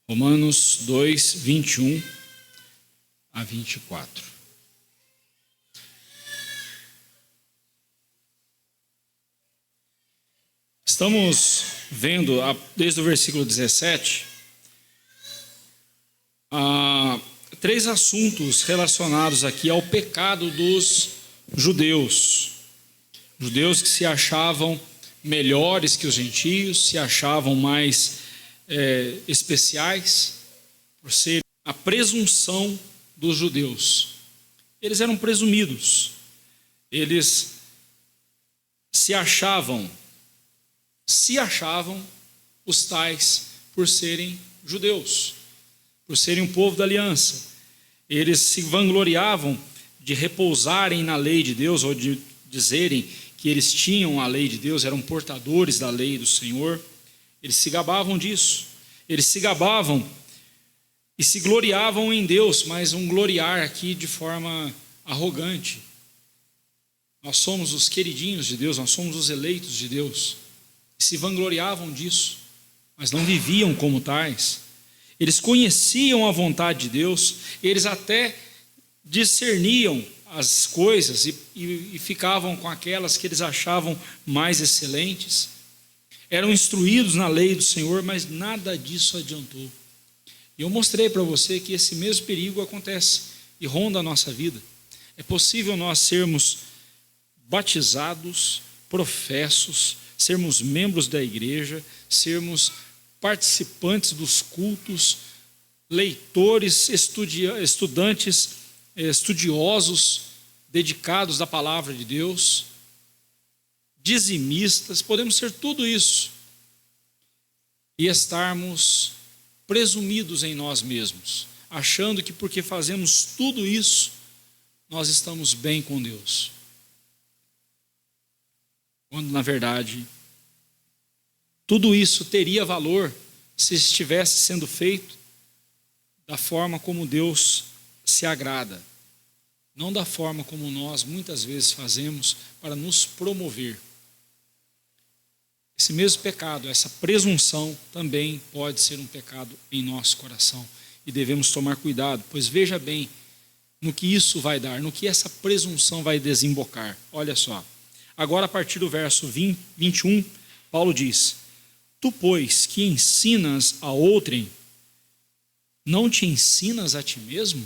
Romanos 2, 21 a 24. Estamos vendo, desde o versículo 17, três assuntos relacionados aqui ao pecado dos judeus. Judeus que se achavam melhores que os gentios, se achavam mais especiais, por ser a presunção dos judeus. Eles eram presumidos, eles se achavam os tais por serem judeus, por serem um povo da aliança. Eles se vangloriavam de repousarem na lei de Deus, ou de dizerem que eles tinham a lei de Deus, eram portadores da lei do Senhor. Eles se gabavam disso, eles se gabavam e se gloriavam em Deus, mas um gloriar aqui de forma arrogante. Nós somos os queridinhos de Deus, nós somos os eleitos de Deus. E se vangloriavam disso, mas não viviam como tais. Eles conheciam a vontade de Deus, eles até discerniam as coisas e ficavam com aquelas que eles achavam mais excelentes. Eram instruídos na lei do Senhor, mas nada disso adiantou. E eu mostrei para você que esse mesmo perigo acontece e ronda a nossa vida. É possível nós sermos batizados, professos, sermos membros da igreja, sermos participantes dos cultos, leitores, estudantes, estudiosos, dedicados à palavra de Deus, dizimistas, podemos ser tudo isso e estarmos presumidos em nós mesmos, achando que porque fazemos tudo isso, nós estamos bem com Deus. Quando, na verdade, tudo isso teria valor se estivesse sendo feito da forma como Deus se agrada, não da forma como nós muitas vezes fazemos para nos promover. Esse mesmo pecado, essa presunção, também pode ser um pecado em nosso coração. E devemos tomar cuidado, pois veja bem no que isso vai dar, no que essa presunção vai desembocar. Olha só. Agora, a partir do verso 21, Paulo diz: Tu, pois, que ensinas a outrem, não te ensinas a ti mesmo?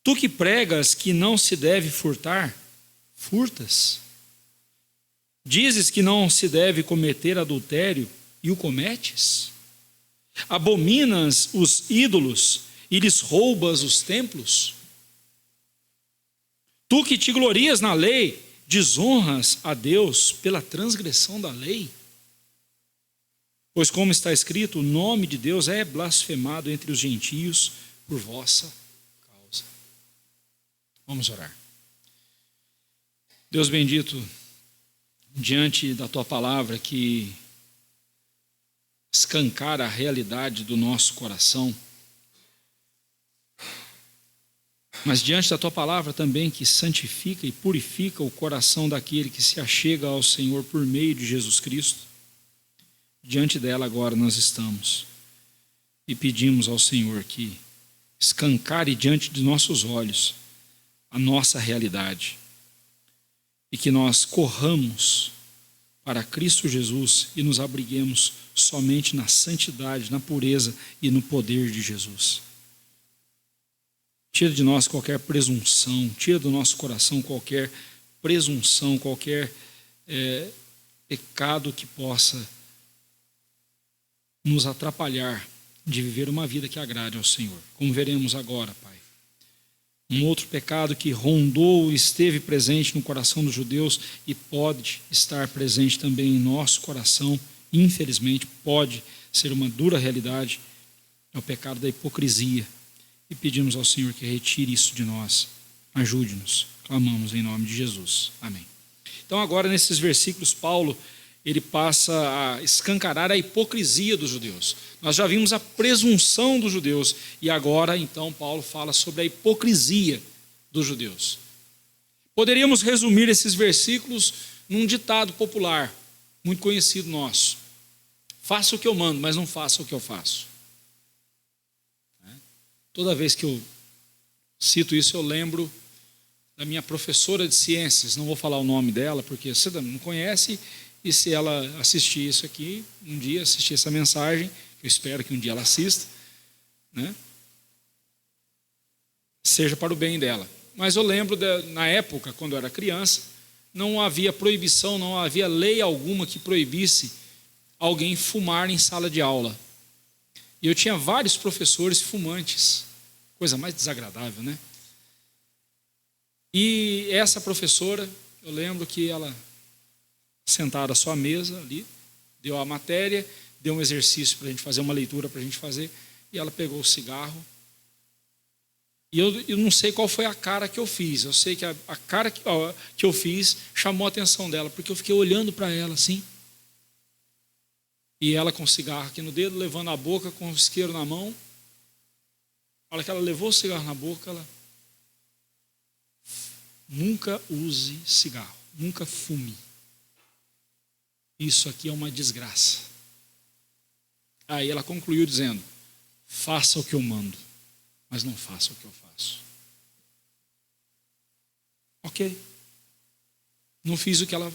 Tu que pregas que não se deve furtar, furtas? Dizes que não se deve cometer adultério e o cometes? Abominas os ídolos e lhes roubas os templos? Tu que te glorias na lei, desonras a Deus pela transgressão da lei? Pois como está escrito, o nome de Deus é blasfemado entre os gentios por vossa causa. Vamos orar. Deus bendito, diante da tua palavra que escancara a realidade do nosso coração, mas diante da tua palavra também que santifica e purifica o coração daquele que se achega ao Senhor por meio de Jesus Cristo, diante dela agora nós estamos e pedimos ao Senhor que escancare diante de nossos olhos a nossa realidade e que nós corramos para Cristo Jesus e nos abriguemos somente na santidade, na pureza e no poder de Jesus. Tira de nós qualquer presunção, tira do nosso coração qualquer presunção, qualquer pecado que possa nos atrapalhar de viver uma vida que agrade ao Senhor. Como veremos agora, Pai. Um outro pecado que rondou e esteve presente no coração dos judeus e pode estar presente também em nosso coração, infelizmente pode ser uma dura realidade, é o pecado da hipocrisia. E pedimos ao Senhor que retire isso de nós. Ajude-nos. Clamamos em nome de Jesus. Amém. Então agora nesses versículos, Paulo, ele passa a escancarar a hipocrisia dos judeus. Nós já vimos a presunção dos judeus e agora então Paulo fala sobre a hipocrisia dos judeus. Poderíamos resumir esses versículos num ditado popular, muito conhecido nosso. Faça o que eu mando, mas não faça o que eu faço. Toda vez que eu cito isso, eu lembro da minha professora de ciências. Não vou falar o nome dela, porque você não conhece, e se ela assistir isso aqui, um dia assistir essa mensagem, eu espero que um dia ela assista, né? Seja para o bem dela. Mas eu lembro, na época, quando eu era criança, não havia proibição, não havia lei alguma que proibisse alguém fumar em sala de aula. E eu tinha vários professores fumantes, coisa mais desagradável, né? E essa professora, eu lembro que ela, sentada à sua mesa ali, deu a matéria, deu um exercício para a gente fazer, uma leitura para a gente fazer, e ela pegou o cigarro. E eu não sei qual foi a cara que eu fiz, eu sei que a cara que eu fiz chamou a atenção dela, porque eu fiquei olhando para ela assim, e ela com o cigarro aqui no dedo, levando a boca com o isqueiro na mão. A hora que ela levou o cigarro na boca, ela: nunca use cigarro, nunca fume. Isso aqui é uma desgraça. Aí ela concluiu dizendo: faça o que eu mando, mas não faça o que eu faço. Ok. Não fiz o que ela...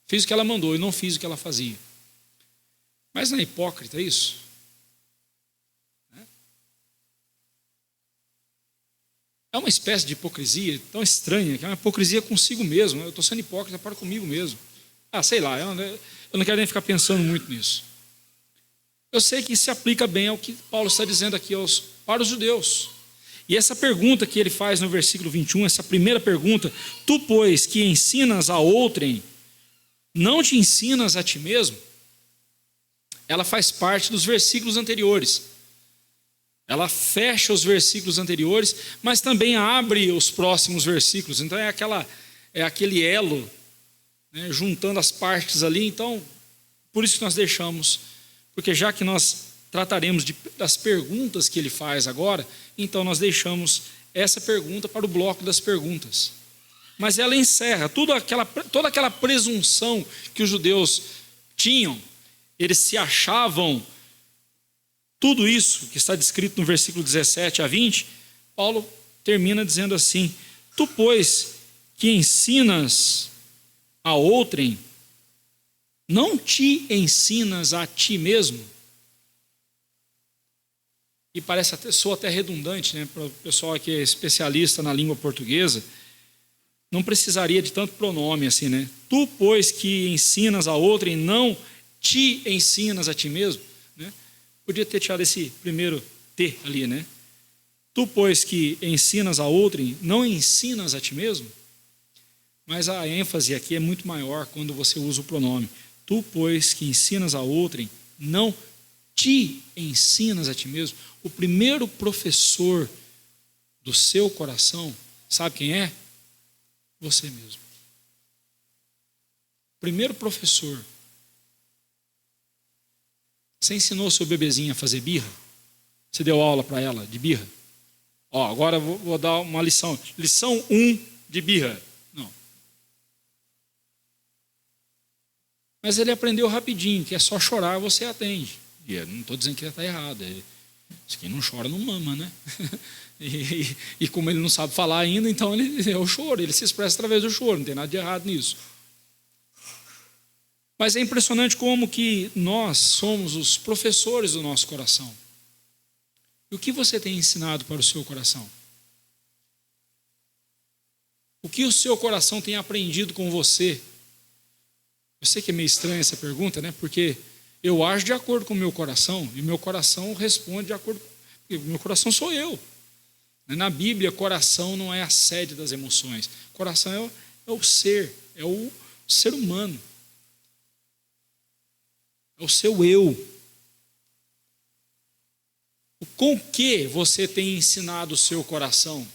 Fiz o que ela mandou e não fiz o que ela fazia. Mas não é hipócrita isso? É uma espécie de hipocrisia tão estranha, que é uma hipocrisia consigo mesmo. Eu estou sendo hipócrita para comigo mesmo. Sei lá, eu não quero nem ficar pensando muito nisso. Eu sei que isso se aplica bem ao que Paulo está dizendo aqui para os judeus. E essa pergunta que ele faz no versículo 21, essa primeira pergunta: tu, pois, que ensinas a outrem, não te ensinas a ti mesmo? Ela faz parte dos versículos anteriores. Ela fecha os versículos anteriores, mas também abre os próximos versículos. Então é aquele elo, né, juntando as partes ali. Então, por isso que nós deixamos, porque já que nós trataremos das perguntas que ele faz agora, então nós deixamos essa pergunta para o bloco das perguntas. Mas ela encerra toda aquela presunção que os judeus tinham. Eles se achavam, tudo isso que está descrito no versículo 17 a 20, Paulo termina dizendo assim: tu, pois, que ensinas a outrem, não te ensinas a ti mesmo? E soa até redundante, né? Para o pessoal que é especialista na língua portuguesa, não precisaria de tanto pronome assim, né? Tu, pois, que ensinas a outrem, não te ensinas a ti mesmo, né? Podia ter tirado esse primeiro T ali, né? Tu, pois, que ensinas a outrem, não ensinas a ti mesmo? Mas a ênfase aqui é muito maior quando você usa o pronome. Tu, pois, que ensinas a outrem, não te ensinas a ti mesmo. O primeiro professor do seu coração, sabe quem é? Você mesmo. Primeiro professor. Você ensinou seu bebezinho a fazer birra? Você deu aula para ela de birra? Agora eu vou dar uma lição. Lição 1 de birra. Não. Mas ele aprendeu rapidinho, que é só chorar, você atende. E eu não estou dizendo que ele está errado. Quem não chora não mama, né? E como ele não sabe falar ainda, então é o choro, ele se expressa através do choro, não tem nada de errado nisso. Mas é impressionante como que nós somos os professores do nosso coração. E o que você tem ensinado para o seu coração? O que o seu coração tem aprendido com você? Eu sei que é meio estranha essa pergunta, né? Porque eu ajo de acordo com o meu coração, e o meu coração responde de acordo com... O meu coração sou eu. Na Bíblia, coração não é a sede das emoções. Coração é o ser, é o ser humano. É o seu eu. Com que você tem ensinado o seu coração?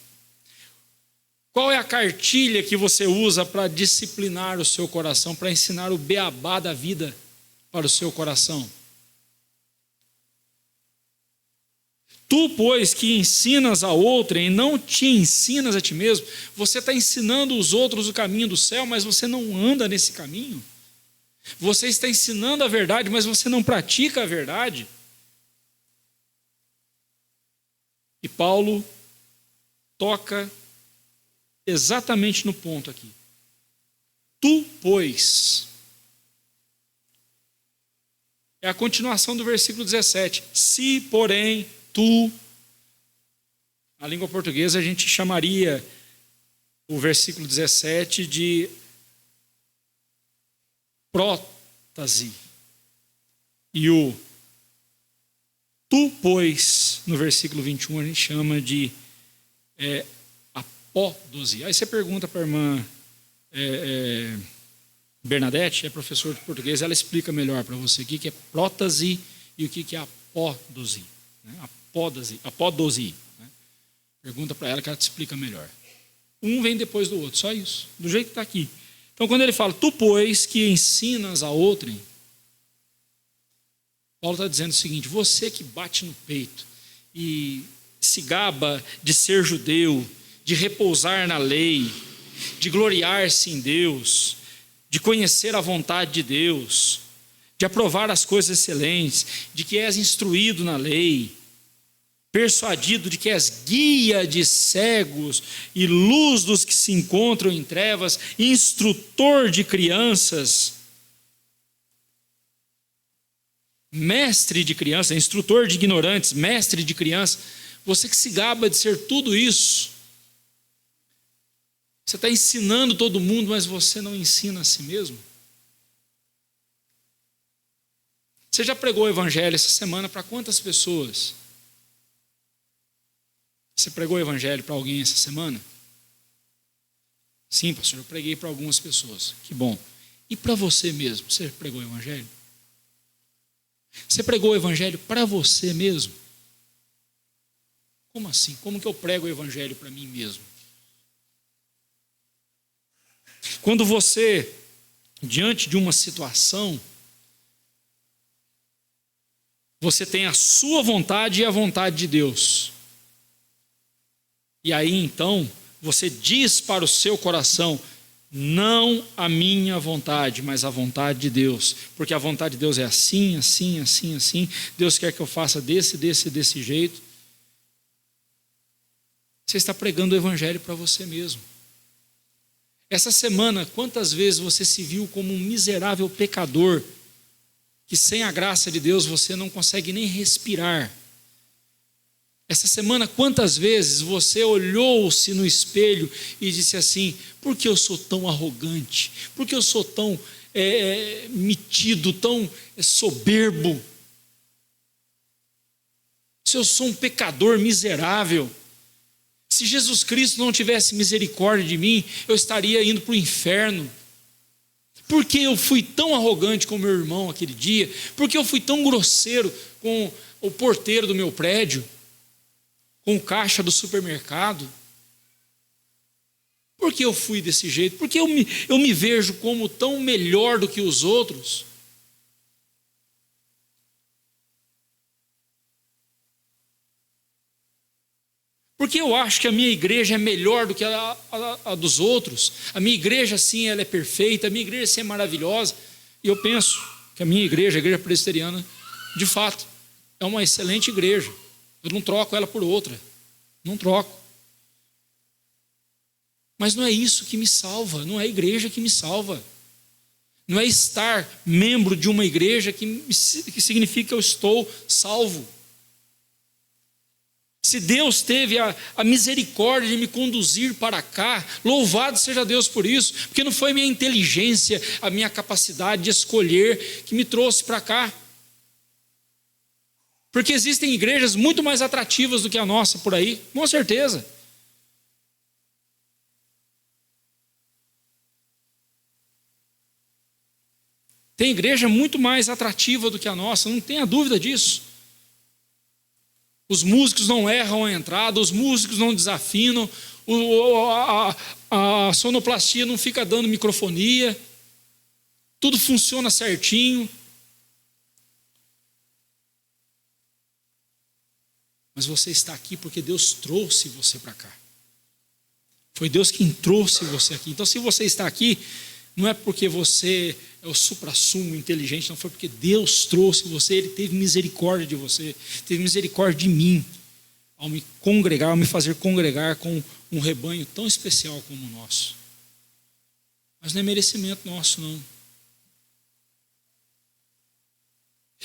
Qual é a cartilha que você usa para disciplinar o seu coração, para ensinar o beabá da vida para o seu coração? Tu, pois, que ensinas a outrem, não te ensinas a ti mesmo. Você está ensinando os outros o caminho do céu, mas você não anda nesse caminho. Você está ensinando a verdade, mas você não pratica a verdade. E Paulo toca exatamente no ponto aqui. Tu, pois. É a continuação do versículo 17. Se, porém, tu. Na língua portuguesa a gente chamaria o versículo 17 de prótase. E o tu, pois, no versículo 21, a gente chama de apódose. Aí você pergunta para a irmã Bernadette, é professora de português, ela explica melhor para você o que é prótase e o que é apódose. Né? Apódose. Né? Pergunta para ela que ela te explica melhor. Um vem depois do outro, só isso, do jeito que está aqui. Então, quando ele fala, tu, pois, que ensinas a outrem, Paulo está dizendo o seguinte: você que bate no peito e se gaba de ser judeu, de repousar na lei, de gloriar-se em Deus, de conhecer a vontade de Deus, de aprovar as coisas excelentes, de que és instruído na lei, persuadido de que és guia de cegos e luz dos que se encontram em trevas, instrutor de crianças, mestre de crianças, instrutor de ignorantes, mestre de crianças. Você que se gaba de ser tudo isso, você está ensinando todo mundo, mas você não ensina a si mesmo. Você já pregou o evangelho essa semana para quantas pessoas? Você pregou o evangelho para alguém essa semana? Sim, pastor, eu preguei para algumas pessoas. Que bom. E para você mesmo, você pregou o evangelho? Você pregou o evangelho para você mesmo? Como assim? Como que eu prego o evangelho para mim mesmo? Quando você, diante de uma situação, você tem a sua vontade e a vontade de Deus. E aí então, você diz para o seu coração, não a minha vontade, mas a vontade de Deus. Porque a vontade de Deus é assim, assim, assim, assim. Deus quer que eu faça desse jeito. Você está pregando o evangelho para você mesmo. Essa semana, quantas vezes você se viu como um miserável pecador, que sem a graça de Deus você não consegue nem respirar? Essa semana, quantas vezes você olhou-se no espelho e disse assim: por que eu sou tão arrogante? Por que eu sou tão metido, tão soberbo? Se eu sou um pecador miserável, se Jesus Cristo não tivesse misericórdia de mim, eu estaria indo para o inferno. Por que eu fui tão arrogante com meu irmão aquele dia? Por que eu fui tão grosseiro com o porteiro do meu prédio? Com o caixa do supermercado? Por que eu fui desse jeito? Por que eu me vejo como tão melhor do que os outros? Porque eu acho que a minha igreja é melhor do que a dos outros. A minha igreja, sim, ela é perfeita. A minha igreja, sim, é maravilhosa. E eu penso que a minha igreja, a igreja presbiteriana, de fato, é uma excelente igreja. Eu não troco ela por outra. Não troco. Mas não é isso que me salva. Não é a igreja que me salva. Não é estar membro de uma igreja que significa que eu estou salvo. Se Deus teve a misericórdia de me conduzir para cá, louvado seja Deus por isso, porque não foi minha inteligência, a minha capacidade de escolher que me trouxe para cá. Porque existem igrejas muito mais atrativas do que a nossa por aí, com certeza. Tem igreja muito mais atrativa do que a nossa, não tenha dúvida disso. Os músicos não erram a entrada, os músicos não desafinam, a sonoplastia não fica dando microfonia, tudo funciona certinho. Mas você está aqui porque Deus trouxe você para cá. Foi Deus quem trouxe você aqui. Então, se você está aqui, Não é porque você é o suprassumo inteligente, não, foi porque Deus trouxe você, Ele teve misericórdia de você, teve misericórdia de mim, ao me congregar, ao me fazer congregar com um rebanho tão especial como o nosso. Mas não é merecimento nosso, não.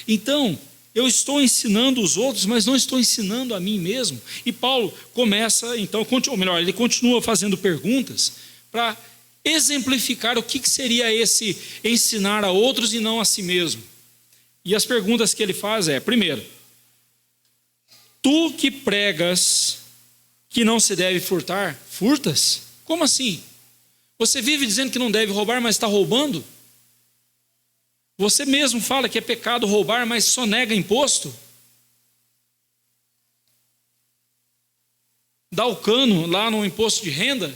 Então, eu estou ensinando os outros, mas não estou ensinando a mim mesmo. E Paulo começa, então, ou melhor, ele continua fazendo perguntas para exemplificar o que seria esse ensinar a outros e não a si mesmo. E as perguntas que ele faz é, primeiro, tu que pregas que não se deve furtar, furtas? Como assim? Você vive dizendo que não deve roubar, mas está roubando? Você mesmo fala que é pecado roubar, mas só nega imposto? Dá o cano lá no imposto de renda?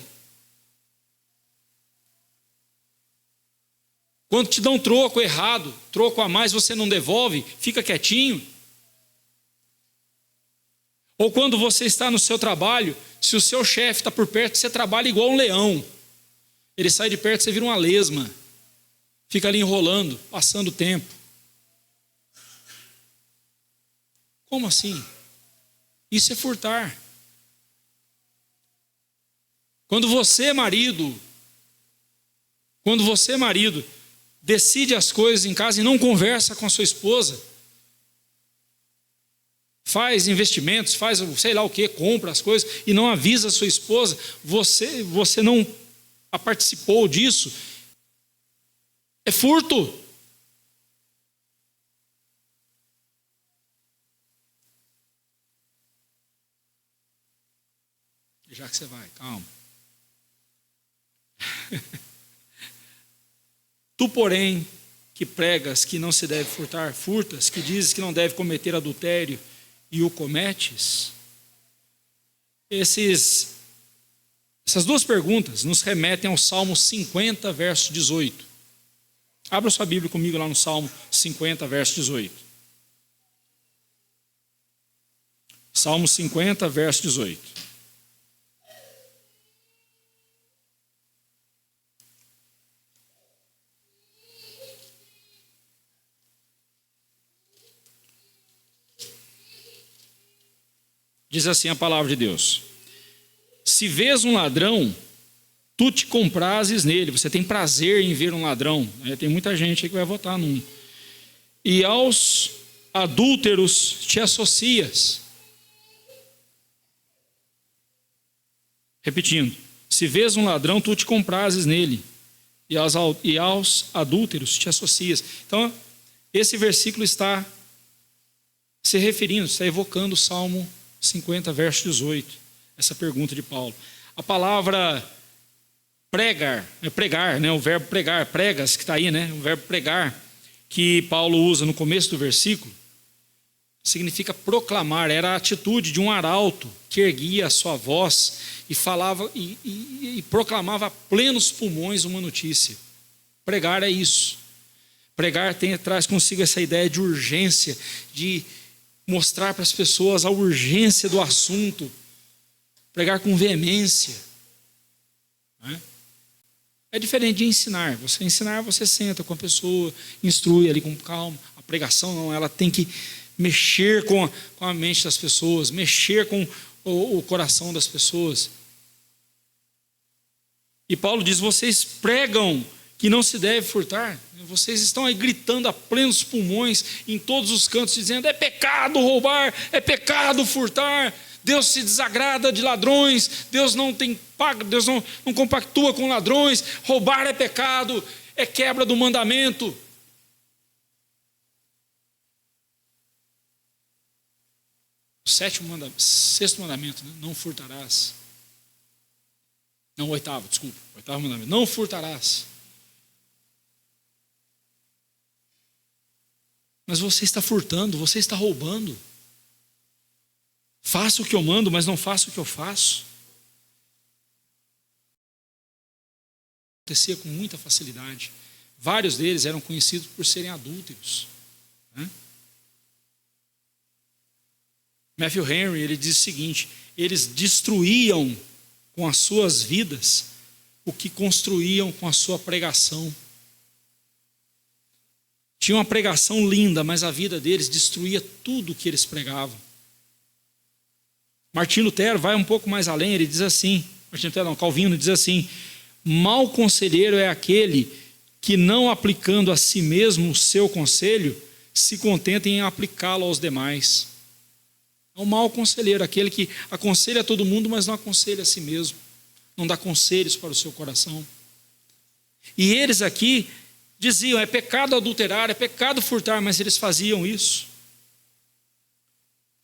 Quando te dão troco errado, troco a mais, você não devolve, fica quietinho? Ou quando você está no seu trabalho, se o seu chefe está por perto, você trabalha igual um leão. Ele sai de perto, você vira uma lesma. Fica ali enrolando, passando o tempo. Como assim? Isso é furtar. Quando você, marido, decide as coisas em casa e não conversa com a sua esposa, faz investimentos, faz sei lá o que, compra as coisas e não avisa a sua esposa, você não participou disso, é furto. Já que você vai, calma. Tu, porém, que pregas que não se deve furtar, furtas, que dizes que não deve cometer adultério e o cometes. Essas duas perguntas nos remetem ao Salmo 50, verso 18. Abra sua Bíblia comigo lá no Salmo 50, verso 18. Salmo 50, verso 18. Diz assim a palavra de Deus: se vês um ladrão, tu te comprases nele. Você tem prazer em ver um ladrão. Tem muita gente aí que vai votar num. E aos adúlteros te associas. Repetindo: se vês um ladrão, tu te comprases nele. E aos adúlteros te associas. Então, esse versículo está se referindo, está evocando o Salmo 50, verso 18. Essa pergunta de Paulo. A palavra pregar, né? O verbo pregar, pregas, que está aí, né? O verbo pregar, que Paulo usa no começo do versículo, significa proclamar. Era a atitude de um arauto que erguia a sua voz e falava e proclamava a plenos pulmões uma notícia. Pregar é isso. Pregar traz consigo essa ideia de urgência, de mostrar para as pessoas a urgência do assunto. Pregar com veemência. É diferente de ensinar. Você ensinar, você senta com a pessoa, instrui ali com calma. A pregação não, ela tem que mexer com a mente das pessoas, mexer com o coração das pessoas. E Paulo diz: vocês pregam que não se deve furtar. Vocês estão aí gritando a plenos pulmões em todos os cantos, dizendo: é pecado roubar, é pecado furtar. Deus se desagrada de ladrões, Deus não compactua com ladrões, roubar é pecado, é quebra do mandamento. Sexto mandamento, né? Não furtarás. Não, oitavo mandamento, não furtarás. Mas você está furtando, você está roubando. Faça o que eu mando, mas não faça o que eu faço. Acontecia com muita facilidade. Vários deles eram conhecidos por serem adúlteros. Matthew Henry, ele diz o seguinte: eles destruíam com as suas vidas o que construíam com a sua pregação. Tinha uma pregação linda, mas a vida deles destruía tudo o que eles pregavam. Martim Lutero vai um pouco mais além, ele diz assim, Calvino diz assim: mau conselheiro é aquele que, não aplicando a si mesmo o seu conselho, se contenta em aplicá-lo aos demais. É um mau conselheiro, aquele que aconselha a todo mundo, mas não aconselha a si mesmo, não dá conselhos para o seu coração. E eles aqui diziam: é pecado adulterar, é pecado furtar, mas eles faziam isso.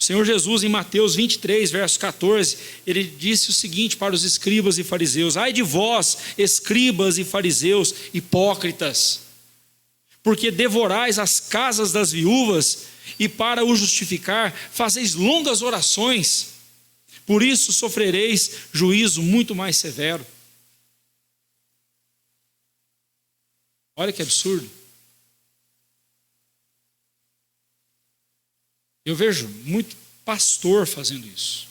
O Senhor Jesus, em Mateus 23, verso 14, ele disse o seguinte para os escribas e fariseus: ai de vós, escribas e fariseus hipócritas, porque devorais as casas das viúvas e, para o justificar, fazeis longas orações. Por isso sofrereis juízo muito mais severo. Olha que absurdo. Eu vejo muito pastor fazendo isso.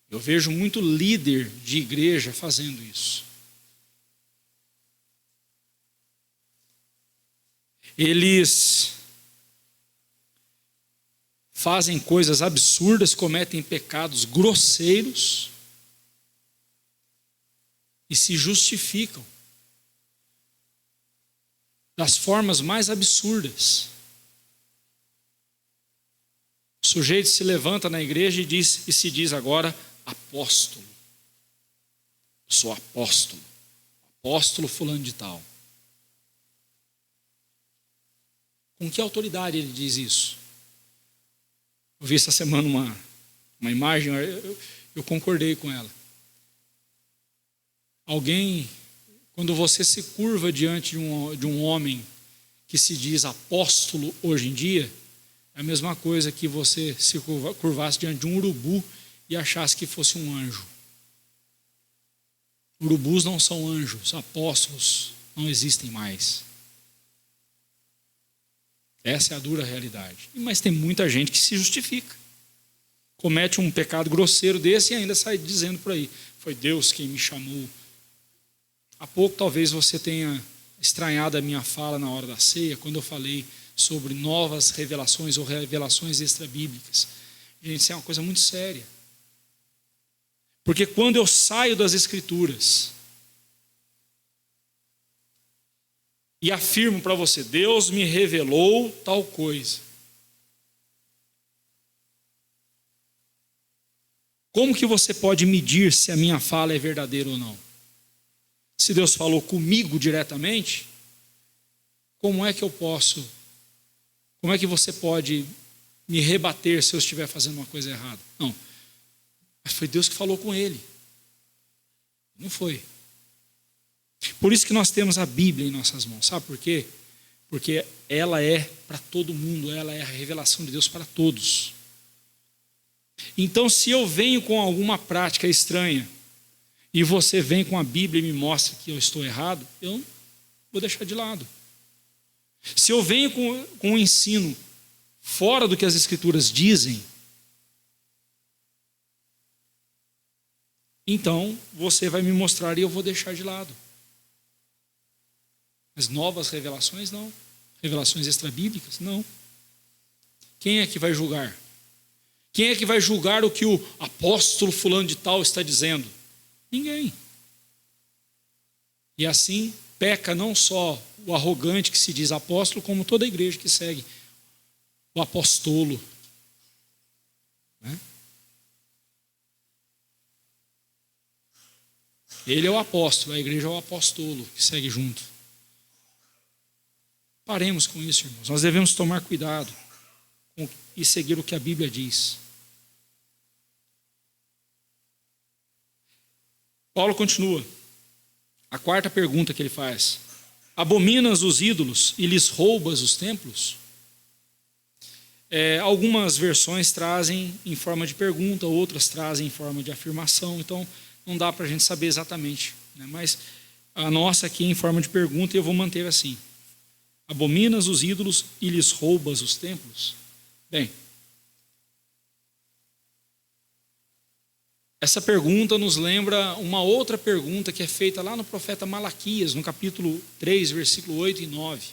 Eu vejo muito líder de igreja fazendo isso. Eles fazem coisas absurdas, cometem pecados grosseiros e se justificam das formas mais absurdas. O sujeito se levanta na igreja e se diz agora apóstolo. Sou apóstolo. Apóstolo fulano de tal. Com que autoridade ele diz isso? Eu vi essa semana uma imagem, eu concordei com ela. Alguém, quando você se curva diante de um homem que se diz apóstolo hoje em dia, é a mesma coisa que você se curvasse diante de um urubu e achasse que fosse um anjo. Urubus não são anjos, apóstolos não existem mais. Essa é a dura realidade. Mas tem muita gente que se justifica. Comete um pecado grosseiro desse e ainda sai dizendo por aí: foi Deus quem me chamou. Há pouco talvez você tenha estranhado a minha fala na hora da ceia, quando eu falei sobre novas revelações ou revelações extrabíblicas. Gente, isso é uma coisa muito séria. Porque quando eu saio das Escrituras e afirmo para você: Deus me revelou tal coisa, como que você pode medir se a minha fala é verdadeira ou não? Se Deus falou comigo diretamente, como é que você pode me rebater se eu estiver fazendo uma coisa errada? Não, mas foi Deus que falou com ele. Não foi. Por isso que nós temos a Bíblia em nossas mãos. Sabe por quê? Porque ela é para todo mundo, ela é a revelação de Deus para todos. Então, se eu venho com alguma prática estranha e você vem com a Bíblia e me mostra que eu estou errado, eu vou deixar de lado. Se eu venho com um ensino fora do que as Escrituras dizem, então você vai me mostrar e eu vou deixar de lado. Mas novas revelações, não. Revelações extrabíblicas, não. Quem é que vai julgar? Quem é que vai julgar o que o apóstolo fulano de tal está dizendo? Ninguém. E assim peca não só o arrogante que se diz apóstolo, como toda a igreja que segue o apostolo. Né? Ele é o apóstolo, a igreja é o apostolo que segue junto. Paremos com isso, irmãos. Nós devemos tomar cuidado e seguir o que a Bíblia diz. Paulo continua. A quarta pergunta que ele faz: abominas os ídolos e lhes roubas os templos? Algumas versões trazem em forma de pergunta, outras trazem em forma de afirmação, então não dá para a gente saber exatamente, né? Mas a nossa aqui é em forma de pergunta e eu vou manter assim: abominas os ídolos e lhes roubas os templos? Bem, Essa pergunta nos lembra uma outra pergunta que é feita lá no profeta Malaquias, no capítulo 3, versículo 8 e 9.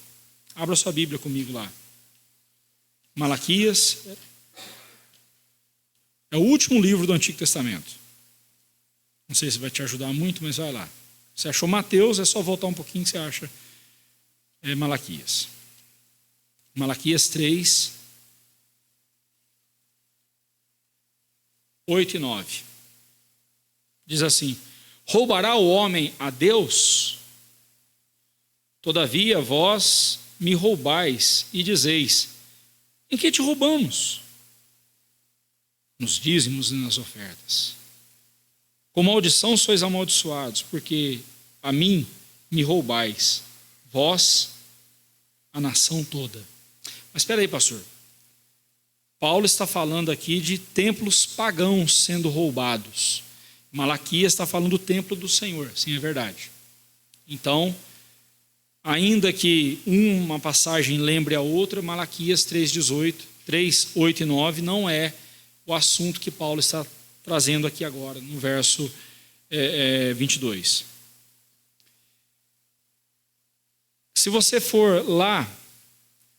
Abra sua Bíblia comigo lá. Malaquias é o último livro do Antigo Testamento. Não sei se vai te ajudar muito, mas vai lá. Você achou Mateus, é só voltar um pouquinho que você acha Malaquias. Malaquias 3, 8 e 9. Diz assim: roubará o homem a Deus? Todavia vós me roubais e dizeis: em que te roubamos? Nos dízimos e nas ofertas. Com maldição sois amaldiçoados, porque a mim me roubais, vós, a nação toda. Mas espera aí, pastor. Paulo está falando aqui de templos pagãos sendo roubados. Malaquias está falando do templo do Senhor, sim, é verdade. Então, ainda que uma passagem lembre a outra, Malaquias 3, 8 e 9 não é o assunto que Paulo está trazendo aqui agora, no verso 22. Se você for lá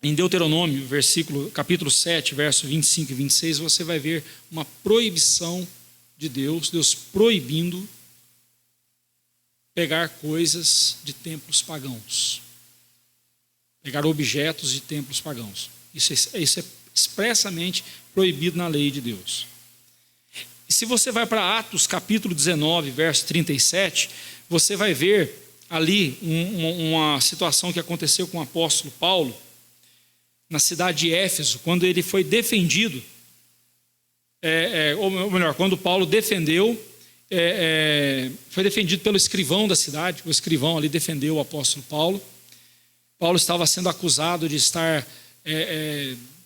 em Deuteronômio, capítulo 7, verso 25 e 26, você vai ver uma proibição de Deus proibindo pegar coisas de templos pagãos, pegar objetos de templos pagãos. Isso é expressamente proibido na lei de Deus. E se você vai para Atos capítulo 19, verso 37, você vai ver ali uma situação que aconteceu com o apóstolo Paulo, na cidade de Éfeso, quando ele foi defendido, ou melhor, quando Paulo defendeu, foi defendido pelo escrivão da cidade, o escrivão ali defendeu o apóstolo Paulo. Paulo estava sendo acusado de estar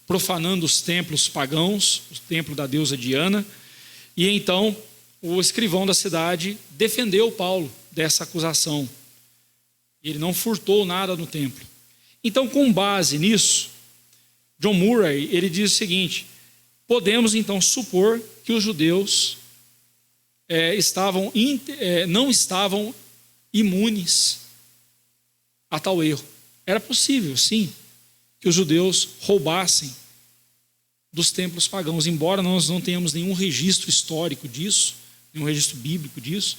profanando os templos pagãos, o templo da deusa Diana, e então o escrivão da cidade defendeu Paulo dessa acusação. Ele não furtou nada no templo. Então, com base nisso, John Murray, ele diz o seguinte: podemos então supor que os judeus não estavam imunes a tal erro. Era possível, sim, que os judeus roubassem dos templos pagãos, embora nós não tenhamos nenhum registro histórico disso, nenhum registro bíblico disso,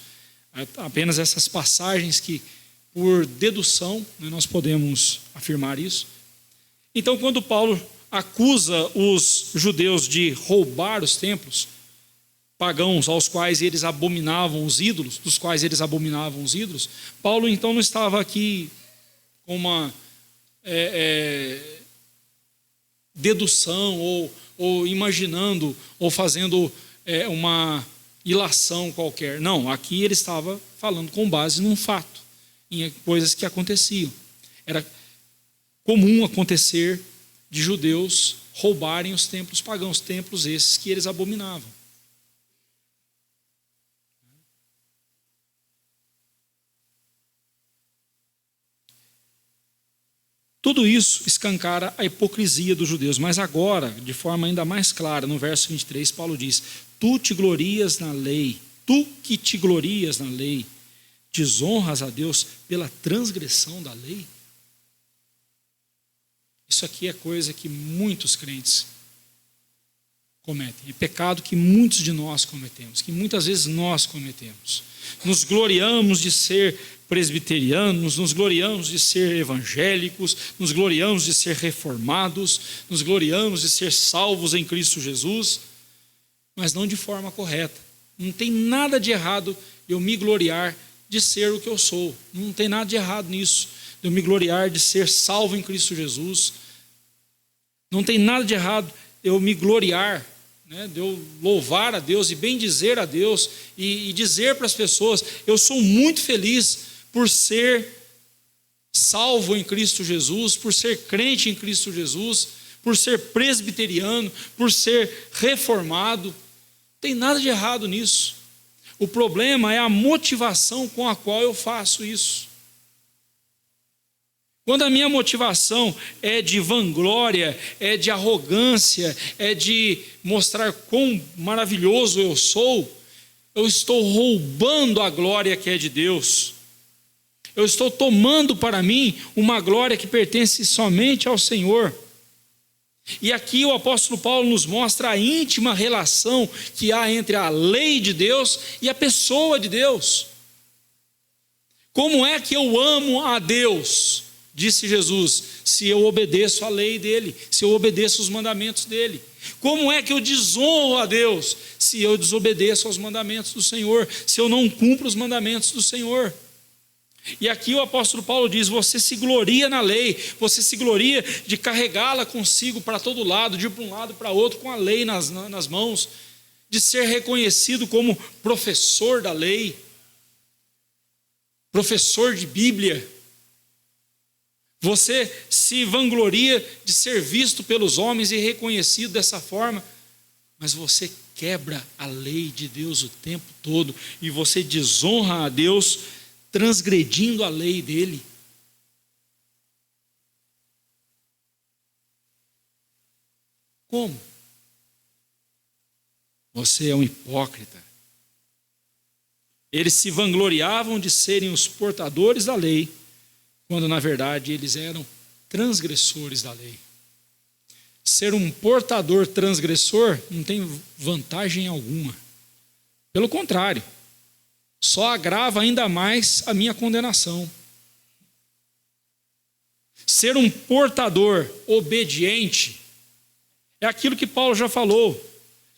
apenas essas passagens que, por dedução, nós podemos afirmar isso. Então, quando Paulo acusa os judeus de roubar os templos pagãos aos quais eles abominavam os ídolos, dos quais eles abominavam os ídolos, Paulo então não estava aqui com uma dedução ou imaginando ou fazendo uma ilação qualquer. Não, aqui ele estava falando com base num fato, em coisas que aconteciam. Era comum acontecer de judeus roubarem os templos pagãos, templos esses que eles abominavam. Tudo isso escancara a hipocrisia dos judeus, mas agora, de forma ainda mais clara, no verso 23, Paulo diz: tu te glorias na lei, tu que te glorias na lei, desonras a Deus pela transgressão da lei? Isso aqui é coisa que muitos crentes cometem, é pecado que muitos de nós cometemos, que muitas vezes nós cometemos. Nos gloriamos de ser presbiterianos, nos gloriamos de ser evangélicos, nos gloriamos de ser reformados, nos gloriamos de ser salvos em Cristo Jesus, mas não de forma correta. Não tem nada de errado eu me gloriar de ser o que eu sou, não tem nada de errado nisso, de eu me gloriar de ser salvo em Cristo Jesus. Não tem nada de errado eu me gloriar, de eu louvar a Deus e bendizer a Deus e dizer para as pessoas: eu sou muito feliz por ser salvo em Cristo Jesus, por ser crente em Cristo Jesus, por ser presbiteriano, por ser reformado. Não tem nada de errado nisso. O problema é a motivação com a qual eu faço isso. Quando a minha motivação é de vanglória, é de arrogância, é de mostrar quão maravilhoso eu sou eu estou roubando a glória que é de Deus. Eu estou tomando para mim uma glória que pertence somente ao Senhor. E aqui o apóstolo Paulo nos mostra a íntima relação que há entre a lei de Deus e a pessoa de Deus. Como é que eu amo a Deus? Disse Jesus, se eu obedeço à lei dele, se eu obedeço os mandamentos dele. Como é que eu desonro a Deus? Se eu desobedeço aos mandamentos do Senhor, se eu não cumpro os mandamentos do Senhor. E aqui o apóstolo Paulo diz, você se gloria na lei, você se gloria de carregá-la consigo para todo lado, de ir para um lado para outro com a lei nas mãos, de ser reconhecido como professor da lei, professor de Bíblia. Você se vangloria de ser visto pelos homens e reconhecido dessa forma, mas você quebra a lei de Deus o tempo todo e você desonra a Deus transgredindo a lei dele. Como? Você é um hipócrita. Eles se vangloriavam de serem os portadores da lei, quando na verdade eles eram transgressores da lei. Ser um portador transgressor não tem vantagem alguma. Pelo contrário, só agrava ainda mais a minha condenação. Ser um portador obediente é aquilo que Paulo já falou,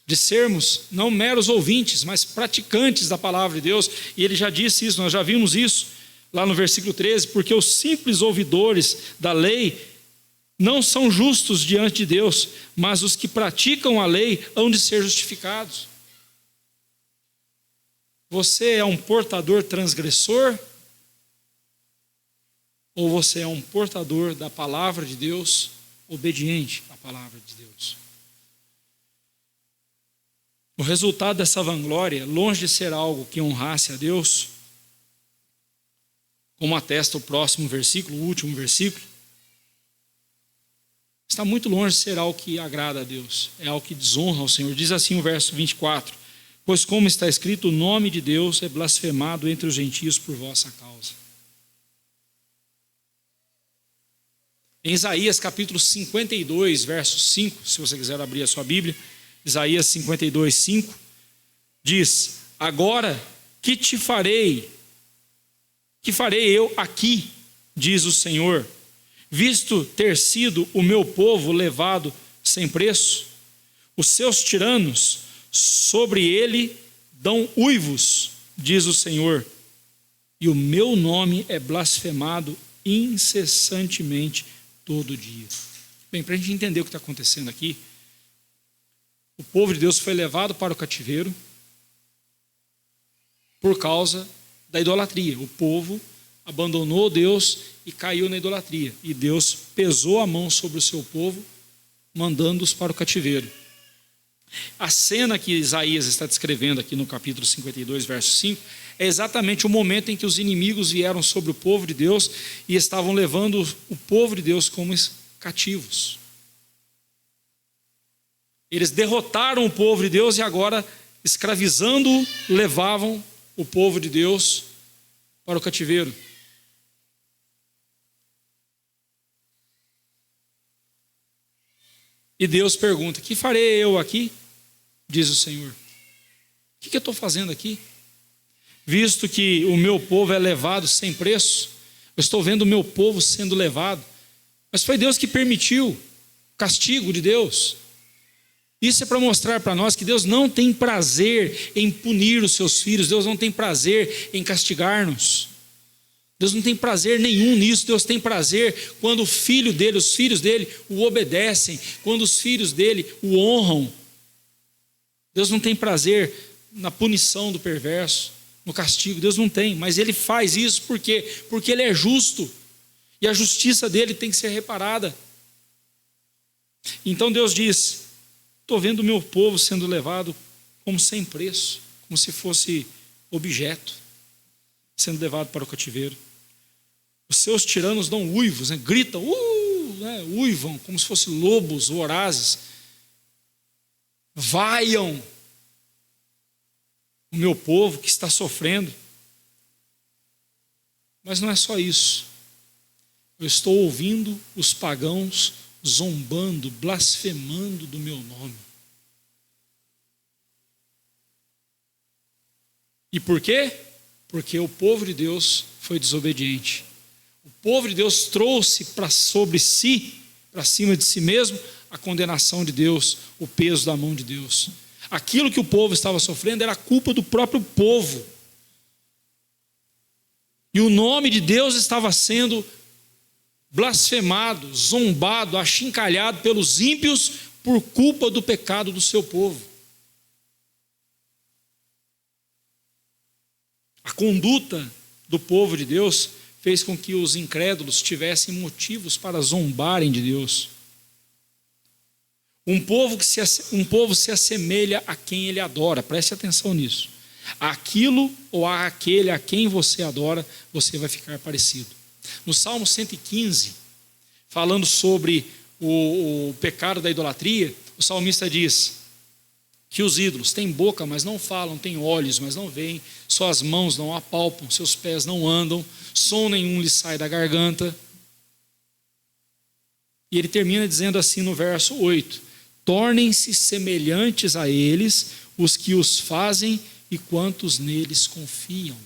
de sermos não meros ouvintes, mas praticantes da palavra de Deus. E ele já disse isso, nós já vimos isso lá no versículo 13, porque os simples ouvidores da lei não são justos diante de Deus, mas os que praticam a lei hão de ser justificados. Você é um portador transgressor? Ou você é um portador da palavra de Deus, obediente à palavra de Deus? O resultado dessa vanglória, longe de ser algo que honrasse a Deus, como atesta o próximo versículo, o último versículo, está muito longe de ser algo que agrada a Deus, é algo que desonra ao Senhor. Diz assim o verso 24, pois como está escrito, o nome de Deus é blasfemado entre os gentios por vossa causa. Em Isaías capítulo 52, verso 5, se você quiser abrir a sua Bíblia, Isaías 52, 5, diz, agora que te farei, que farei eu aqui, diz o Senhor, visto ter sido o meu povo levado sem preço, os seus tiranos sobre ele dão uivos, diz o Senhor, e o meu nome é blasfemado incessantemente todo dia. Bem, para a gente entender o que está acontecendo aqui, o povo de Deus foi levado para o cativeiro por causa da idolatria. O povo abandonou Deus e caiu na idolatria. E Deus pesou a mão sobre o seu povo, mandando-os para o cativeiro. A cena que Isaías está descrevendo aqui no capítulo 52, verso 5, é exatamente o momento em que os inimigos vieram sobre o povo de Deus e estavam levando o povo de Deus como cativos. Eles derrotaram o povo de Deus e agora, escravizando-o, levavam o povo de Deus para o cativeiro. E Deus pergunta, que farei eu aqui? Diz o Senhor. O que eu estou fazendo aqui? Visto que o meu povo é levado sem preço, eu estou vendo o meu povo sendo levado, mas foi Deus que permitiu o castigo de Deus. Isso é para mostrar para nós que Deus não tem prazer em punir os seus filhos, Deus não tem prazer em castigar-nos. Deus não tem prazer nenhum nisso. Deus tem prazer quando o filho dele, os filhos dele o obedecem, quando os filhos dele o honram. Deus não tem prazer na punição do perverso, no castigo. Deus não tem, mas ele faz isso porque ele é justo e a justiça dele tem que ser reparada. Então Deus diz, estou vendo o meu povo sendo levado como sem preço, como se fosse objeto, sendo levado para o cativeiro. Os seus tiranos dão uivos, gritam, uivam, como se fossem lobos vorazes. Vaiam. o meu povo que está sofrendo. Mas não é só isso. Eu estou ouvindo os pagãos zombando, blasfemando do meu nome. E por quê? Porque o povo de Deus foi desobediente. O povo de Deus trouxe sobre si, para cima de si mesmo, a condenação de Deus, o peso da mão de Deus. Aquilo que o povo estava sofrendo era culpa do próprio povo. E o nome de Deus estava sendo blasfemado, zombado, achincalhado pelos ímpios por culpa do pecado do seu povo. A conduta do povo de Deus fez com que os incrédulos tivessem motivos para zombarem de Deus. Um povo se assemelha a quem ele adora, preste atenção nisso. Aquilo ou aquele a quem você adora, você vai ficar parecido. No Salmo 115, falando sobre o pecado da idolatria, o salmista diz que os ídolos têm boca, mas não falam, têm olhos, mas não veem, suas mãos não apalpam, seus pés não andam, som nenhum lhes sai da garganta. E ele termina dizendo assim no verso 8: tornem-se semelhantes a eles os que os fazem e quantos neles confiam.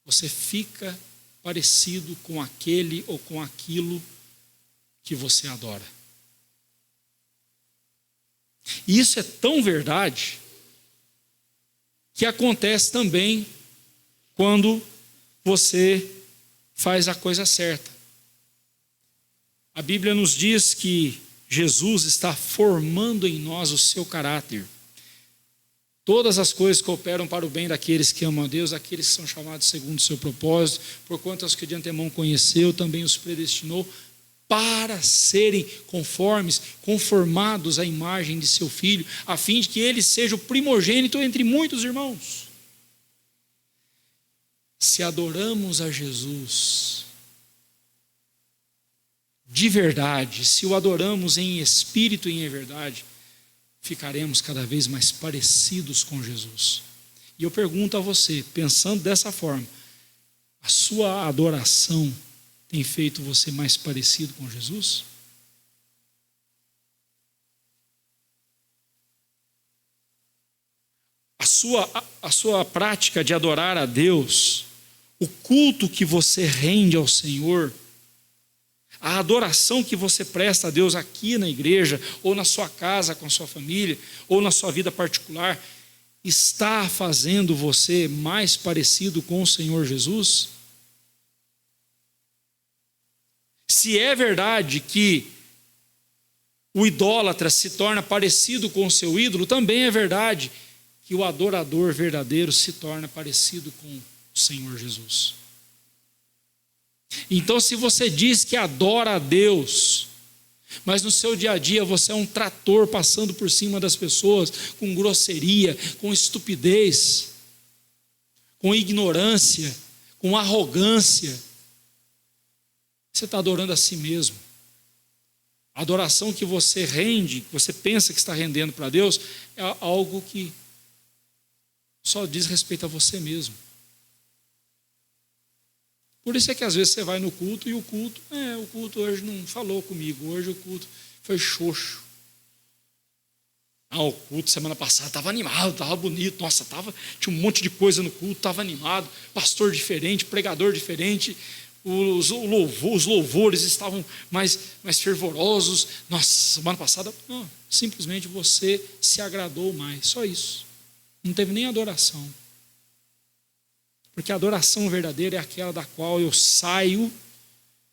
Você fica parecido com aquele ou com aquilo que você adora. E isso é tão verdade que acontece também quando você faz a coisa certa. A Bíblia nos diz que Jesus está formando em nós o seu caráter. Todas as coisas cooperam para o bem daqueles que amam a Deus, aqueles que são chamados segundo o seu propósito, porquanto aos que de antemão conheceu, também os predestinou para serem conformados à imagem de seu Filho, a fim de que ele seja o primogênito entre muitos irmãos. Se adoramos a Jesus de verdade, se o adoramos em espírito e em verdade, ficaremos cada vez mais parecidos com Jesus. E eu pergunto a você, pensando dessa forma, a sua adoração tem feito você mais parecido com Jesus? A sua prática de adorar a Deus, o culto que você rende ao Senhor, a adoração que você presta a Deus aqui na igreja, ou na sua casa com a sua família, ou na sua vida particular, está fazendo você mais parecido com o Senhor Jesus? Se é verdade que o idólatra se torna parecido com o seu ídolo, também é verdade que o adorador verdadeiro se torna parecido com o Senhor Jesus. Então, se você diz que adora a Deus, mas no seu dia a dia você é um trator passando por cima das pessoas, com grosseria, com estupidez, com ignorância, com arrogância, você está adorando a si mesmo. A adoração que você rende, que você pensa que está rendendo para Deus, é algo que só diz respeito a você mesmo. Por isso é que às vezes você vai no culto e o culto hoje não falou comigo, hoje o culto foi xoxo. O culto semana passada estava animado, estava bonito, nossa, tinha um monte de coisa no culto, estava animado, pastor diferente, pregador diferente, os louvores estavam mais fervorosos. Nossa, semana passada, não, simplesmente você se agradou mais, só isso. Não teve nem adoração. Porque a adoração verdadeira é aquela da qual eu saio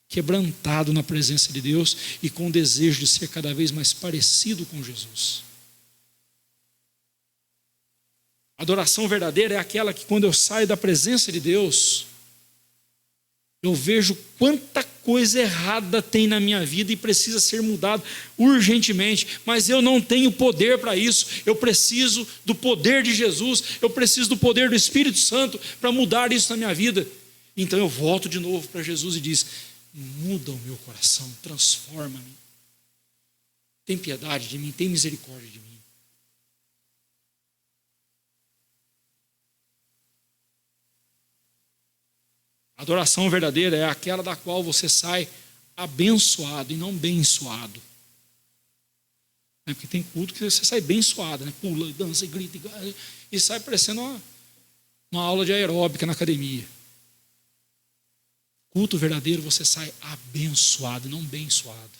quebrantado na presença de Deus e com o desejo de ser cada vez mais parecido com Jesus. A adoração verdadeira é aquela que, quando eu saio da presença de Deus, eu vejo quanta coisa errada tem na minha vida e precisa ser mudado urgentemente, mas eu não tenho poder para isso. Eu preciso do poder de Jesus, eu preciso do poder do Espírito Santo para mudar isso na minha vida. Então eu volto de novo para Jesus e diz: muda o meu coração, transforma-me. tem piedade de mim, tem misericórdia de mim. A adoração verdadeira é aquela da qual você sai abençoado e não bençoado. Porque tem culto que você sai abençoado, né? Pula, dança, grita e sai parecendo uma aula de aeróbica na academia. Culto verdadeiro você sai abençoado e não bençoado.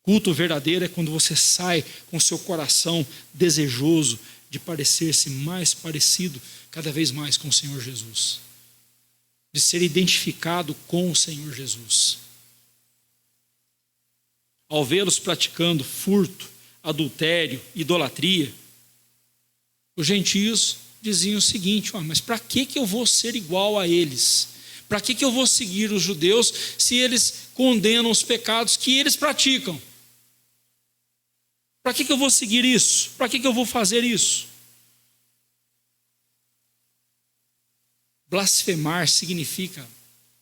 Culto verdadeiro é quando você sai com seu coração desejoso de parecer-se mais parecido cada vez mais com o Senhor Jesus. De ser identificado com o Senhor Jesus. Ao vê-los praticando furto, adultério, idolatria, os gentios diziam o seguinte: mas para que eu vou ser igual a eles? Para que eu vou seguir os judeus se eles condenam os pecados que eles praticam? Para que eu vou seguir isso? Para que eu vou fazer isso? Blasfemar significa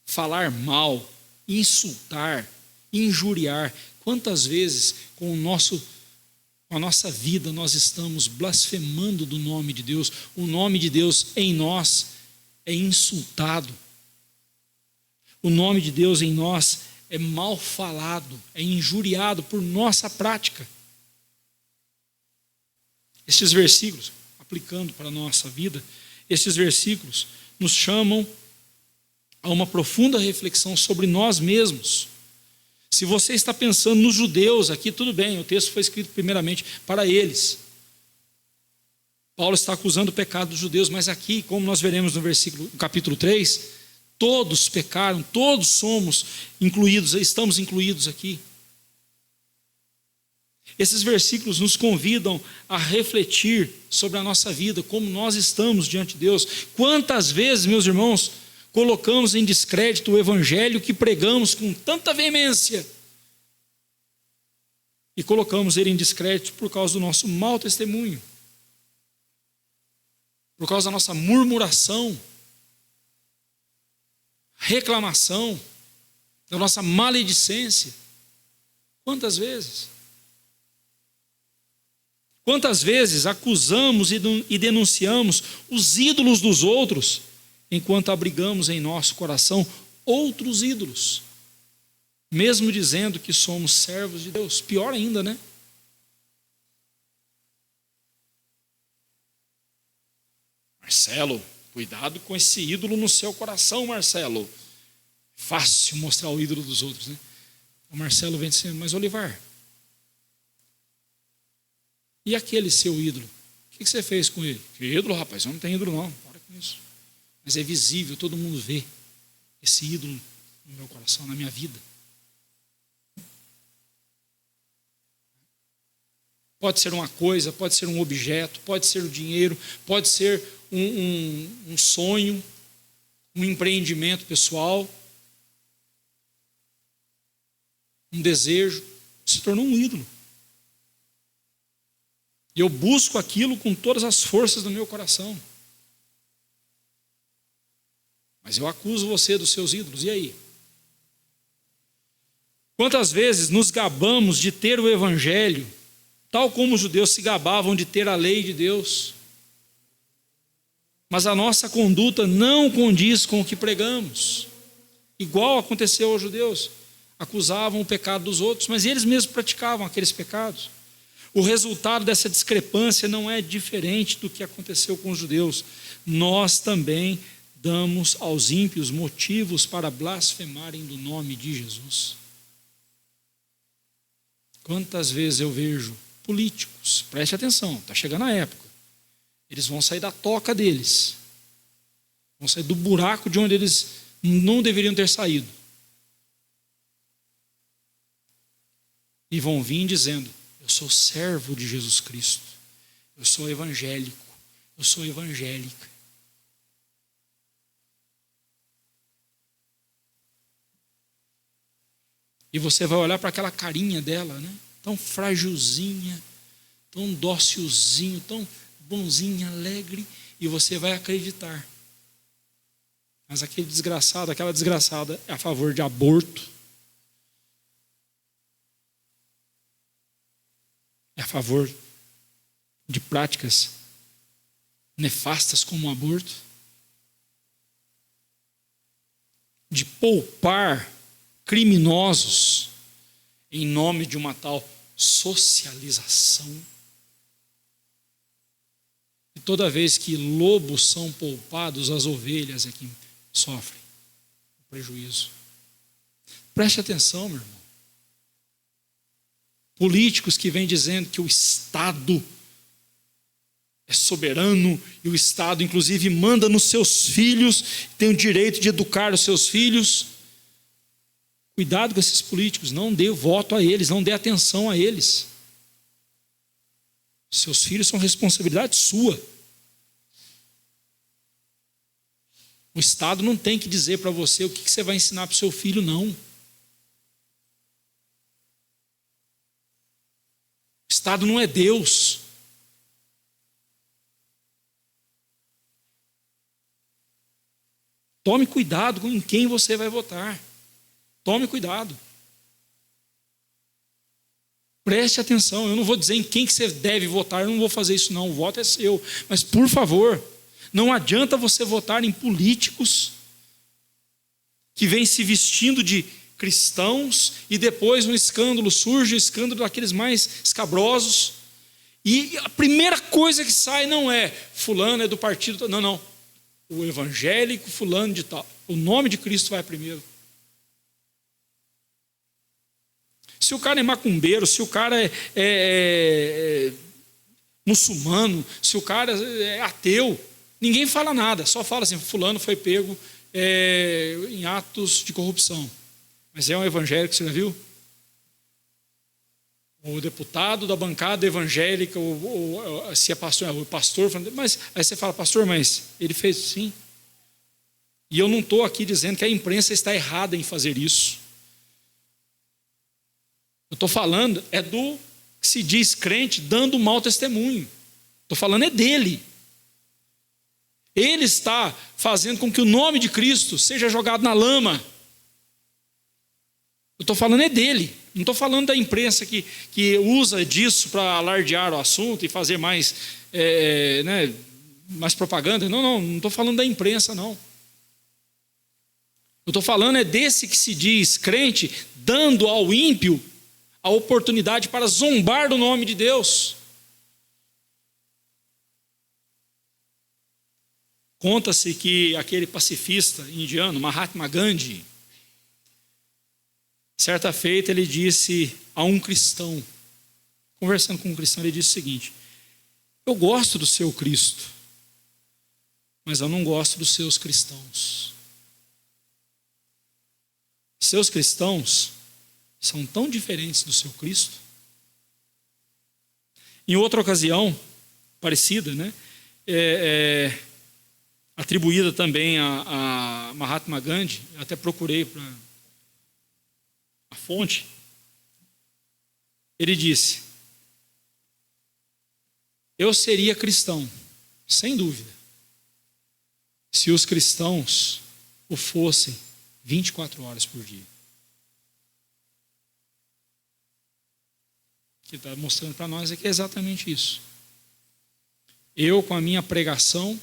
falar mal, insultar, injuriar. Quantas vezes com a nossa vida nós estamos blasfemando do nome de Deus? O nome de Deus em nós é insultado. O nome de Deus em nós é mal falado, é injuriado por nossa prática. Estes versículos, aplicando para a nossa vida, estes versículos nos chamam a uma profunda reflexão sobre nós mesmos. Se você está pensando nos judeus aqui, tudo bem, o texto foi escrito primeiramente para eles. Paulo está acusando o pecado dos judeus, mas aqui, como nós veremos no capítulo 3, todos pecaram, todos somos incluídos, estamos incluídos aqui. Esses versículos nos convidam a refletir sobre a nossa vida, como nós estamos diante de Deus. Quantas vezes, meus irmãos, colocamos em descrédito o evangelho que pregamos com tanta veemência e colocamos ele em descrédito por causa do nosso mau testemunho, por causa da nossa murmuração, reclamação, da nossa maledicência. Quantas vezes? Quantas vezes acusamos e denunciamos os ídolos dos outros, enquanto abrigamos em nosso coração outros ídolos, mesmo dizendo que somos servos de Deus? Pior ainda, né? Marcelo, cuidado com esse ídolo no seu coração, Marcelo. Fácil mostrar o ídolo dos outros, né? O Marcelo vem dizendo: mas Olivar, e aquele seu ídolo? O que você fez com ele? Que ídolo, rapaz? Eu não tenho ídolo, não. Para com isso. Mas é visível, todo mundo vê esse ídolo no meu coração, na minha vida. Pode ser uma coisa, pode ser um objeto, pode ser o dinheiro, pode ser um sonho, um empreendimento pessoal, um desejo. Se tornou um ídolo. E eu busco aquilo com todas as forças do meu coração. Mas eu acuso você dos seus ídolos, e aí? Quantas vezes nos gabamos de ter o evangelho, tal como os judeus se gabavam de ter a lei de Deus, mas a nossa conduta não condiz com o que pregamos, igual aconteceu aos judeus. Acusavam o pecado dos outros, mas eles mesmos praticavam aqueles pecados. O resultado dessa discrepância não é diferente do que aconteceu com os judeus. Nós também damos aos ímpios motivos para blasfemarem do nome de Jesus. Quantas vezes eu vejo políticos, preste atenção, está chegando a época, eles vão sair da toca deles, vão sair do buraco de onde eles não deveriam ter saído, e vão vir dizendo: eu sou servo de Jesus Cristo, eu sou evangélico, eu sou evangélica. E você vai olhar para aquela carinha dela, né? Tão frágilzinha, tão dócilzinho, tão bonzinha, alegre, e você vai acreditar. Mas aquele desgraçado, aquela desgraçada é a favor de aborto, favor de práticas nefastas como o aborto, de poupar criminosos em nome de uma tal socialização. E toda vez que lobos são poupados, as ovelhas é que sofrem o prejuízo. Preste atenção, meu irmão. Políticos que vêm dizendo que o Estado é soberano e o Estado, inclusive, manda nos seus filhos, tem o direito de educar os seus filhos. Cuidado com esses políticos, não dê voto a eles, não dê atenção a eles. Seus filhos são responsabilidade sua. O Estado não tem que dizer para você o que você vai ensinar para o seu filho, não. O Estado não é Deus. Tome cuidado com em quem você vai votar. Tome cuidado. Preste atenção. Eu não vou dizer em quem que você deve votar, eu não vou fazer isso não. O voto é seu. Mas, por favor, não adianta você votar em políticos que vêm se vestindo de cristãos e depois um escândalo surge, o escândalo daqueles mais escabrosos. E a primeira coisa que sai não é fulano é do partido. Não, não. O evangélico fulano de tal. O nome de Cristo vai primeiro. Se o cara é macumbeiro, se o cara é muçulmano, se o cara é ateu, ninguém fala nada, só fala assim, fulano foi pego em atos de corrupção. Mas é um evangélico, você já viu? O deputado da bancada evangélica, ou se é pastor, o pastor, mas aí você fala, pastor, mas ele fez sim. E eu não estou aqui dizendo que a imprensa está errada em fazer isso. Eu estou falando é do que se diz crente dando mau testemunho. Estou falando é dele. Ele está fazendo com que o nome de Cristo seja jogado na lama. Eu estou falando é dele. Não estou falando da imprensa que usa disso para alardear o assunto e fazer mais, mais propaganda. Não estou falando da imprensa, não. Eu estou falando é desse que se diz crente, dando ao ímpio a oportunidade para zombar do nome de Deus. Conta-se que aquele pacifista indiano, Mahatma Gandhi, certa feita ele disse a um cristão, conversando com um cristão, ele disse o seguinte: eu gosto do seu Cristo, mas eu não gosto dos seus cristãos. Seus cristãos são tão diferentes do seu Cristo. Em outra ocasião, parecida, atribuída também a Mahatma Gandhi, eu até procurei para a fonte, ele disse: eu seria cristão, sem dúvida, se os cristãos o fossem 24 horas por dia. O que está mostrando para nós é que é exatamente isso. Eu, com a minha pregação,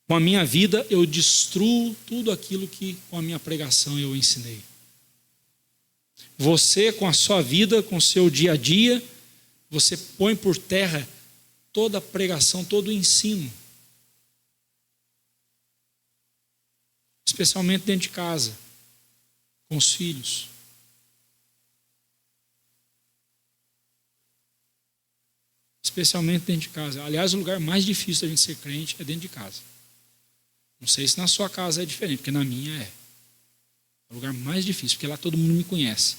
com a minha vida, eu destruo tudo aquilo que com a minha pregação eu ensinei. Você, com a sua vida, com o seu dia a dia, você põe por terra toda a pregação, todo o ensino. Especialmente dentro de casa, com os filhos. Especialmente dentro de casa. Aliás, o lugar mais difícil da gente ser crente é dentro de casa. Não sei se na sua casa é diferente, porque na minha é. É o lugar mais difícil, porque lá todo mundo me conhece.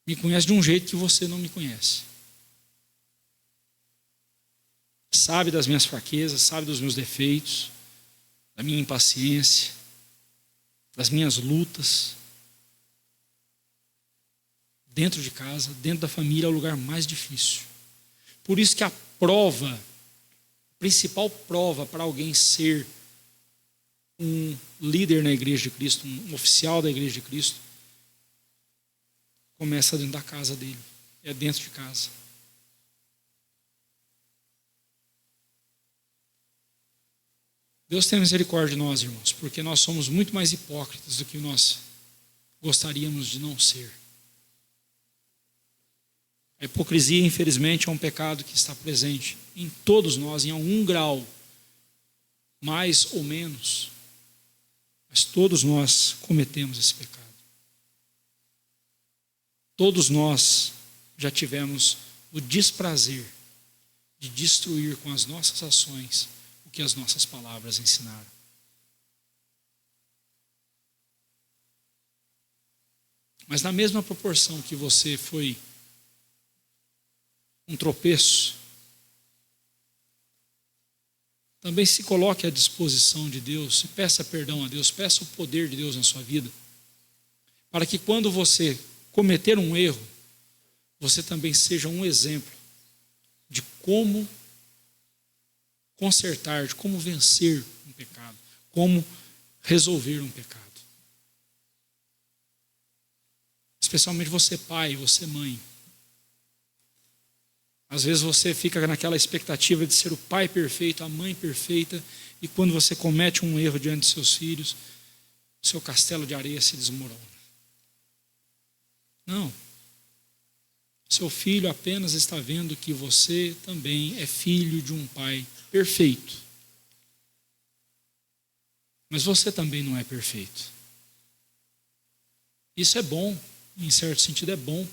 Me conhece de um jeito que você não me conhece. Sabe das minhas fraquezas, sabe dos meus defeitos, da minha impaciência, das minhas lutas. Dentro de casa, dentro da família, é o lugar mais difícil. Por isso que a prova, a principal prova para alguém ser um líder na Igreja de Cristo, um oficial da Igreja de Cristo, começa dentro da casa dele, é dentro de casa. Deus tem misericórdia de nós, irmãos, porque nós somos muito mais hipócritas do que nós gostaríamos de não ser. A hipocrisia, infelizmente, é um pecado que está presente em todos nós, em algum grau, mais ou menos, mas todos nós cometemos esse pecado. Todos nós já tivemos o desprazer de destruir com as nossas ações o que as nossas palavras ensinaram. Mas na mesma proporção que você foi um tropeço, também se coloque à disposição de Deus e peça perdão a Deus, peça o poder de Deus na sua vida, para que quando você cometer um erro, você também seja um exemplo de como consertar, de como vencer um pecado, como resolver um pecado. Especialmente você pai, você mãe. Às vezes você fica naquela expectativa de ser o pai perfeito, a mãe perfeita, e quando você comete um erro diante de seus filhos, o seu castelo de areia se desmorona. Não. Seu filho apenas está vendo que você também é filho de um pai perfeito. Mas você também não é perfeito. Isso é bom, em certo sentido é bom,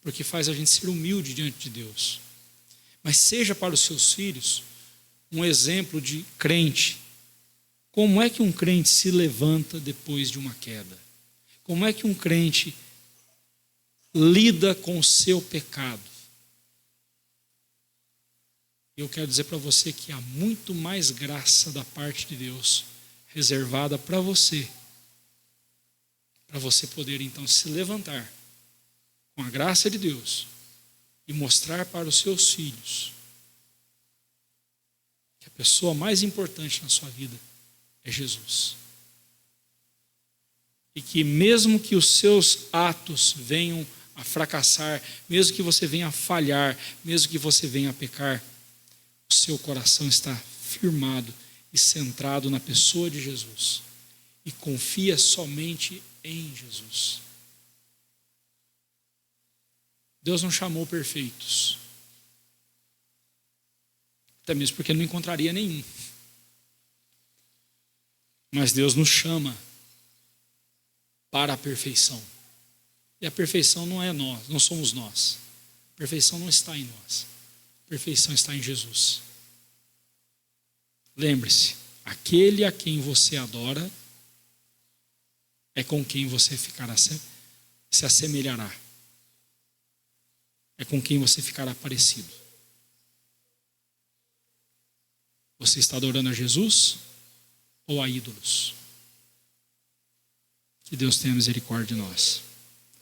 porque faz a gente ser humilde diante de Deus. Mas seja para os seus filhos um exemplo de crente. Como é que um crente se levanta depois de uma queda? Como é que um crente lida com o seu pecado? Eu quero dizer para você que há muito mais graça da parte de Deus reservada para você poder então se levantar com a graça de Deus e mostrar para os seus filhos que a pessoa mais importante na sua vida é Jesus. E que mesmo que os seus atos venham a fracassar, mesmo que você venha a falhar, mesmo que você venha a pecar, o seu coração está firmado e centrado na pessoa de Jesus e confia somente em Jesus. Deus não chamou perfeitos, até mesmo porque não encontraria nenhum. Mas Deus nos chama para a perfeição. E a perfeição não é nós, não somos nós. A perfeição não está em nós. A perfeição está em Jesus. Lembre-se, aquele a quem você adora é com quem você ficará, se assemelhará. É com quem você ficará parecido. Você está adorando a Jesus ou a ídolos? Que Deus tenha misericórdia de nós.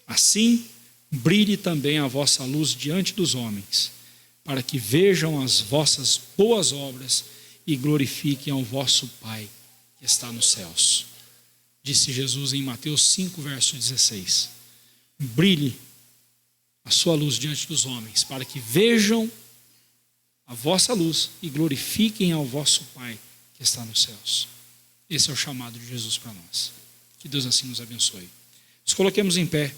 Assim, brilhe também a vossa luz diante dos homens, para que vejam as vossas boas obras e glorifiquem ao vosso Pai que está nos céus. Disse Jesus em Mateus 5, verso 16. Brilhe a sua luz diante dos homens, para que vejam a vossa luz e glorifiquem ao vosso Pai que está nos céus. Esse é o chamado de Jesus para nós. Que Deus assim nos abençoe. Nos coloquemos em pé.